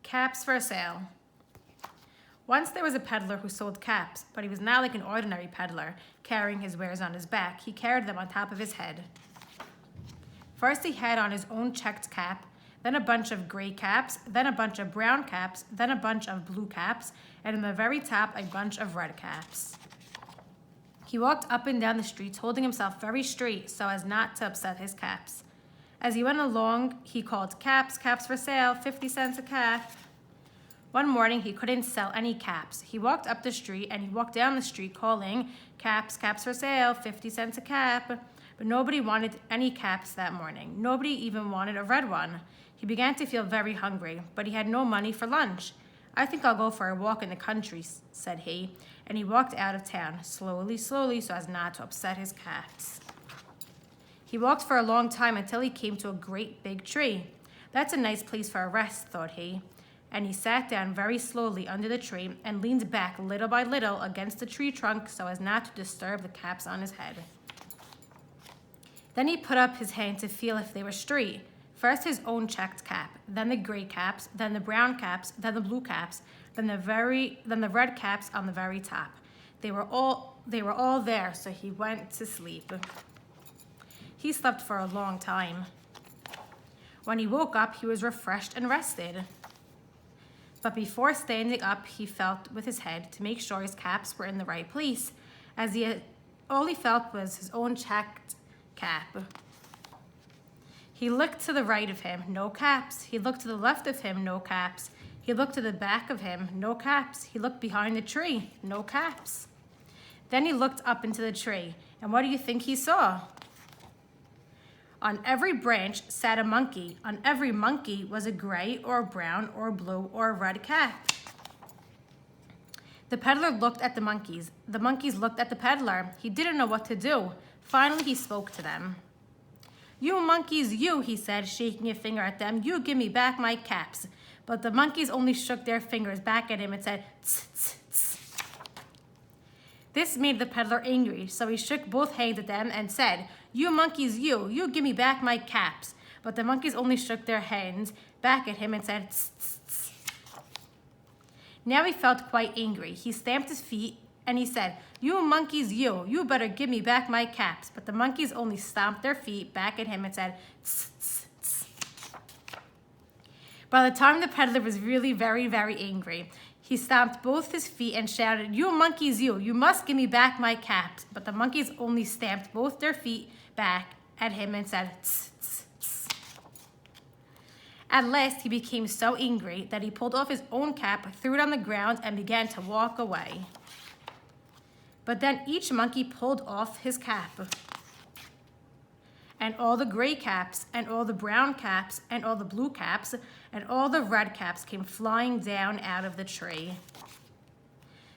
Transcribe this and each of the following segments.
Caps for sale. Once there was a peddler who sold caps, but he was not like an ordinary peddler, carrying his wares on his back. He carried them on top of his head. First he had on his own checked cap, then a bunch of gray caps, then a bunch of brown caps, then a bunch of blue caps, and in the very top, a bunch of red caps. He walked up and down the streets, holding himself very straight so as not to upset his caps. As he went along, he called, "Caps, caps for sale, 50 cents a cap." One morning, he couldn't sell any caps. He walked up the street and he walked down the street calling, "Caps, caps for sale, 50 cents a cap." But nobody wanted any caps that morning. Nobody even wanted a red one. He began to feel very hungry, but he had no money for lunch. "I think I'll go for a walk in the country," said he, and he walked out of town, slowly, slowly, so as not to upset his caps. He walked for a long time until he came to a great big tree. "That's a nice place for a rest," thought he. And he sat down very slowly under the tree and leaned back little by little against the tree trunk so as not to disturb the caps on his head. Then he put up his hand to feel if they were straight. First his own checked cap, then the gray caps, then the brown caps, then the blue caps, then the red caps on the very top. They were all there, so he went to sleep. He slept for a long time. When he woke up, he was refreshed and rested. But before standing up, he felt with his head to make sure his caps were in the right place, as all he felt was his own checked cap. He looked to the right of him, no caps. He looked to the left of him, no caps. He looked to the back of him, no caps. He looked behind the tree, no caps. Then he looked up into the tree, and what do you think he saw? On every branch sat a monkey. On every monkey was a gray or a brown or a blue or a red cap. The peddler looked at the monkeys. The monkeys looked at the peddler. He didn't know what to do. Finally, he spoke to them. "You monkeys, you," he said, shaking a finger at them, "you give me back my caps." But the monkeys only shook their fingers back at him and said, "Tss, tss, tss." This made the peddler angry, so he shook both hands at them and said, "You monkeys, you give me back my caps." But the monkeys only shook their hands back at him and said, "Tss, tss, tss." Now he felt quite angry. He stamped his feet and he said, "You monkeys, you better give me back my caps." But the monkeys only stomped their feet back at him and said, "Tss, tss, tss." By the time the peddler was really very, very angry, he stomped both his feet and shouted, "You monkeys, you must give me back my caps." But the monkeys only stamped both their feet back at him and said, "Tss, tss, tss." At last, he became so angry that he pulled off his own cap, threw it on the ground, and began to walk away. But then each monkey pulled off his cap. And all the gray caps, and all the brown caps, and all the blue caps, and all the red caps came flying down out of the tree.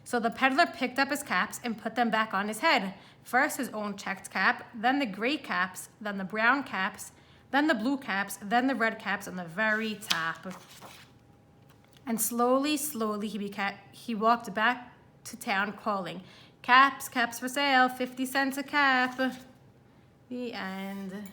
So the peddler picked up his caps and put them back on his head. First his own checked cap, then the gray caps, then the brown caps, then the blue caps, then the red caps on the very top. And slowly, slowly he walked back to town calling, "Caps, caps for sale, 50 cents a cap." The end.